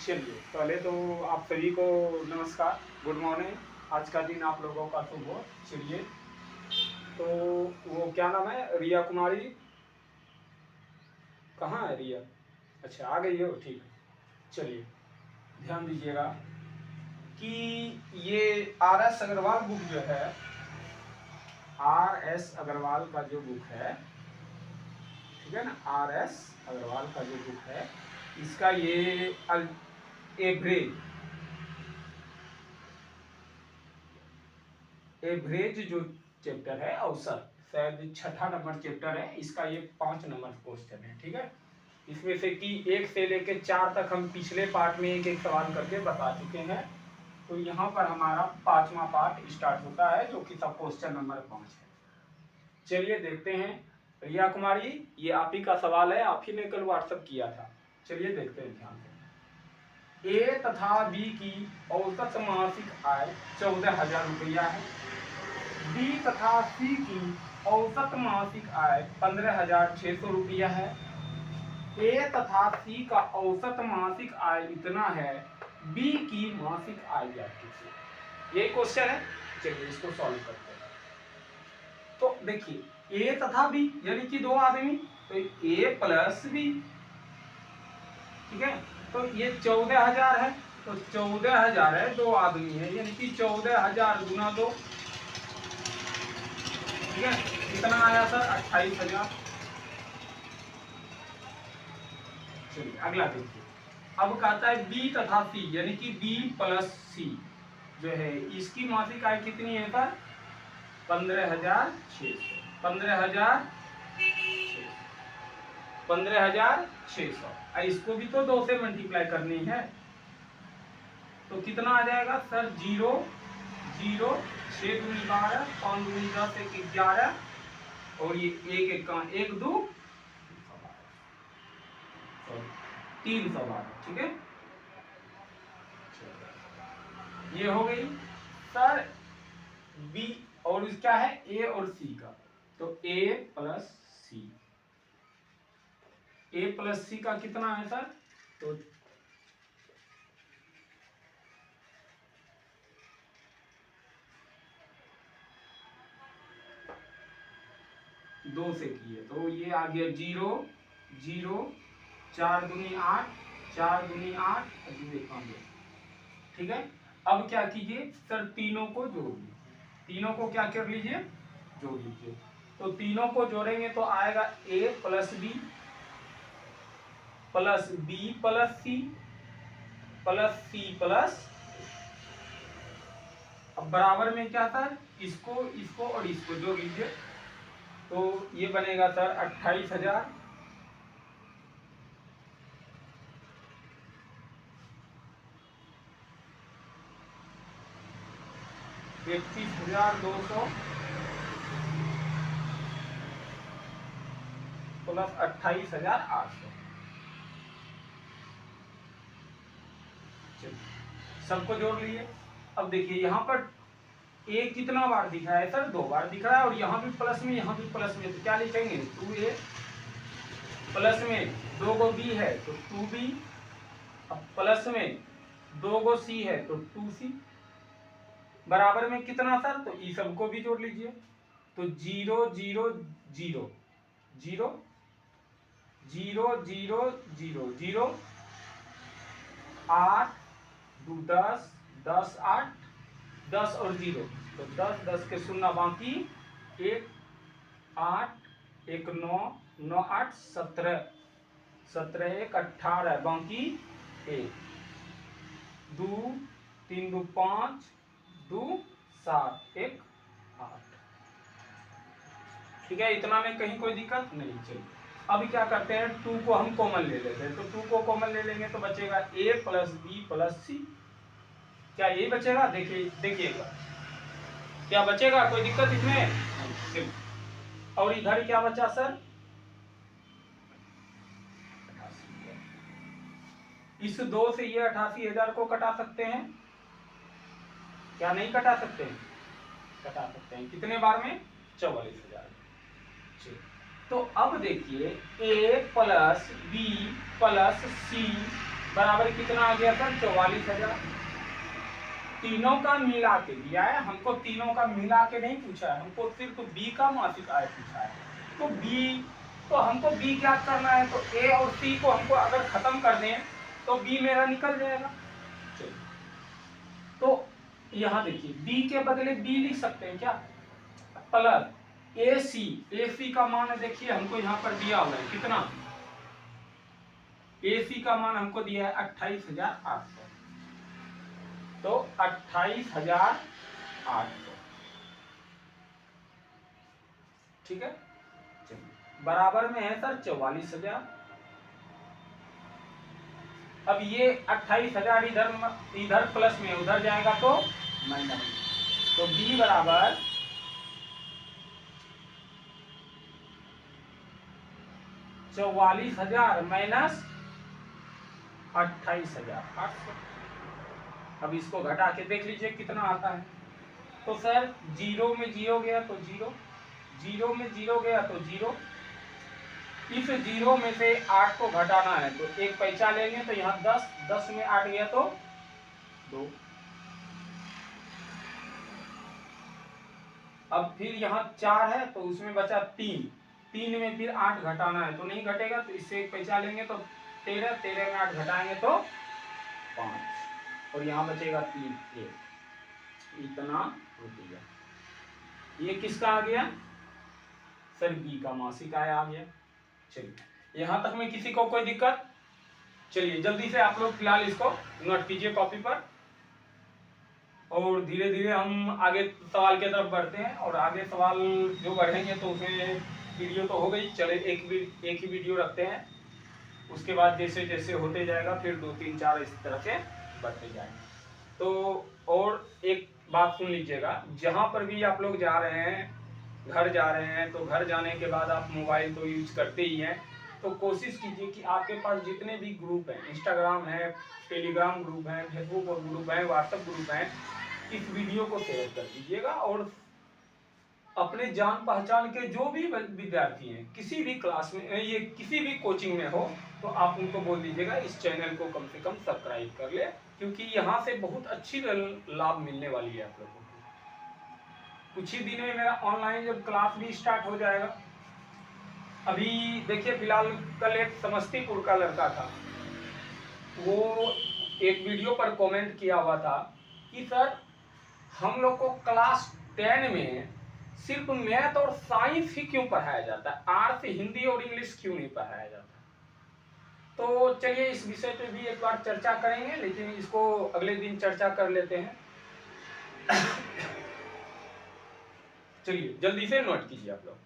चलिए, पहले तो आप सभी को नमस्कार, गुड मॉर्निंग। आज का दिन आप लोगों का शुभ हो। चलिए, तो वो क्या नाम है, रिया कुमारी कहाँ है रिया? अच्छा, आ गई हो, ठीक है। चलिए, ध्यान दीजिएगा कि ये आर एस अग्रवाल बुक जो है, आर एस अग्रवाल का जो बुक है, ठीक है ना, आर एस अग्रवाल का जो बुक है, इसका ये एवरेज जो चैप्टर है, औसत शायद छठा नंबर चैप्टर है इसका, ये 5 नंबर क्वेश्चन है, ठीक है। इसमें से कि 1 से लेकर 4 तक हम पिछले पार्ट में एक एक सवाल करके बता चुके हैं। तो यहाँ पर हमारा 5वां पार्ट स्टार्ट होता है, जो कि सब क्वेश्चन नंबर 5 है। चलिए देखते हैं। रिया कुमारी, ये आप ही का सवाल है, आप ही ने कल व्हाट्सएप किया था। चलिए देखते हैं ध्यान से। ए तथा बी की औसत मासिक आय 14,000 रुपया है। बी तथा सी की औसत मासिक आय 15,600 रुपया है। ए तथा सी का औसत मासिक आय इतना है, बी की मासिक आय ज्ञात कीजिए। ये क्वेश्चन है। चलिए इसको सॉल्व करते हैं। तो देखिए, ए तथा बी यानी कि 2 आदमी, तो ए प्लस बी, ठीक है। तो ये 14,000 है, तो 14,000 है, 2 आदमी है, यानी कि 14,000 गुना 2, ठीक है। कितना आया सर? 28,000। चलिए अगला देखिए। अब कहता है बी तथा सी, यानी कि बी प्लस सी जो है, इसकी मासिक आय कितनी है सर? 15,600। 15,600। इसको भी तो 2 से मल्टीप्लाई करनी है, तो कितना आ जाएगा सर? 0 0 6 दूनी 12, 5 दूनी 10, 1 11, और ये 1 1 1 2 312, ठीक है। ये हो गई सर बी, और क्या है? ए और सी का, तो ए प्लस सी। ए प्लस सी का कितना है सर? तो 2 से किए, तो ये आ गया 0 0, 4 दूनी 8, 4 दूनी 8, 5, ठीक है। अब क्या कीजिए सर? तीनों को जोड़ लीजिए। तीनों को क्या कर लीजिए? जोड़ लीजिए। तो तीनों को जोड़ेंगे तो आएगा A plus B plus C plus C plus, अब बराबर में क्या सर? इसको इसको और इसको जोड़ लीजिए, तो ये बनेगा सर 28,000। 31,200 प्लस 28,800। सबको जोड़ लिए। अब देखिए यहाँ पर ए कितना बार दिख रहा है सर? 2 बार दिख रहा है, और यहाँ भी प्लस में, यहाँ भी प्लस में, तो क्या लिखेंगे? 2a प्लस में 2 गो बी है तो 2b, अब प्लस में 2 गो सी है तो 2c, बराबर में कितना सर? तो ई सबको भी जोड़ लीजिए, तो 0 0 0 0 0 0 0 0, 8 2 10 10 8 10 और 0, तो 10 10 के 0 बाकी 1 8 1 9 9 8 17 17 1 18 बाकी 1 2 3 2 5 2 7 1 8, ठीक है। इतना में कहीं कोई दिक्कत नहीं। चलिए अब क्या करते हैं? 2 को हम कॉमन ले लेते हैं, तो 2 को कॉमन ले लेंगे तो बचेगा a प्लस बी प्लस सी। क्या यही बचेगा? देखिएगा क्या बचेगा, कोई दिक्कत इसमें? और इधर क्या बचा सर? इस 2 से ये 88,000 को कटा सकते हैं, क्या नहीं कटा सकते हैं? कटा सकते हैं। कितने बार में? 44,000। तो अब देखिए a प्लस बी प्लस सी बराबर कितना आ गया सर 44,000। तीनों का मिला के दिया है हमको, तीनों का मिला के नहीं पूछा है हमको, सिर्फ बी का मासिक आय पूछा है। तो बी, तो हमको बी ज्ञात करना है, तो ए और सी को हमको अगर खत्म कर दें तो बी मेरा निकल जाएगा। चलिए, तो यहाँ देखिए बी के बदले बी लिख सकते हैं क्या, प्लस ए सी का मान देखिए हमको यहाँ पर दिया हुआ है कितना, ए सी का मान हमको दिया है 28,800, तो 28,800, ठीक है। चलिए बराबर में है सर 44,000। अब ये 28,000 इधर प्लस में उधर जाएगा तो माइनस, तो बी बराबर 44,000 माइनस 28,800। अब इसको घटा के देख लीजिए कितना आता है। तो सर जीरो में जीरो गया तो जीरो, जीरो में जीरो गया तो जीरो, इस जीरो में से 8 को घटाना है तो एक पैसा लेंगे, तो यहाँ 10, 10 में 8 गया तो 2। अब फिर यहाँ 4 है तो उसमें बचा 3, 3 में फिर 8 घटाना है तो नहीं घटेगा, तो इससे एक पैसा लेंगे तो 13, 13 में 8 घटाएंगे तो 5, और यहाँ बचेगा 3, 1, इतना रुपया। ये किसका आ गया सर, बी का मासिक आय आ गया। चलिए यहाँ तक में किसी को कोई दिक्कत? चलिए जल्दी से आप लोग फिलहाल इसको नोट कीजिए कॉपी पर, और धीरे धीरे हम आगे सवाल की तरफ बढ़ते हैं। और आगे सवाल जो बढ़ेंगे तो उसमें वीडियो तो हो गई, चले एक ही वीडियो रखते हैं, उसके बाद जैसे जैसे होते जाएगा फिर 2, 3, 4 इस तरह से बढ़ते जाएंगे। तो और एक बात सुन लीजिएगा, जहाँ पर भी आप लोग जा रहे हैं, घर जा रहे हैं, तो घर जाने के बाद आप मोबाइल तो यूज करते ही हैं, तो कोशिश कीजिए कि आपके पास जितने भी ग्रुप हैं, इंस्टाग्राम है, टेलीग्राम ग्रुप है, फेसबुक और ग्रुप है, व्हाट्सएप ग्रुप हैं, इस वीडियो को शेयर कर दीजिएगा। और अपने जान पहचान के जो भी विद्यार्थी हैं, किसी भी क्लास में, ये किसी भी कोचिंग में हो, तो आप उनको बोल दीजिएगा इस चैनल को कम से कम सब्सक्राइब कर ले, क्योंकि यहाँ से बहुत अच्छी लाभ मिलने वाली है आप लोगों को। कुछ ही दिन में मेरा ऑनलाइन जब क्लास भी स्टार्ट हो जाएगा। अभी देखिए फिलहाल कल एक समस्तीपुर का लड़का था, वो एक वीडियो पर कमेंट किया हुआ था कि सर हम लोग को क्लास 10 में सिर्फ मैथ और साइंस ही क्यों पढ़ाया जाता है, आर्ट्स, हिंदी और इंग्लिश क्यों नहीं पढ़ाया जाता। तो चलिए इस विषय पे भी एक बार चर्चा करेंगे, लेकिन इसको अगले दिन चर्चा कर लेते हैं। चलिए जल्दी से नोट कीजिए आप लोग।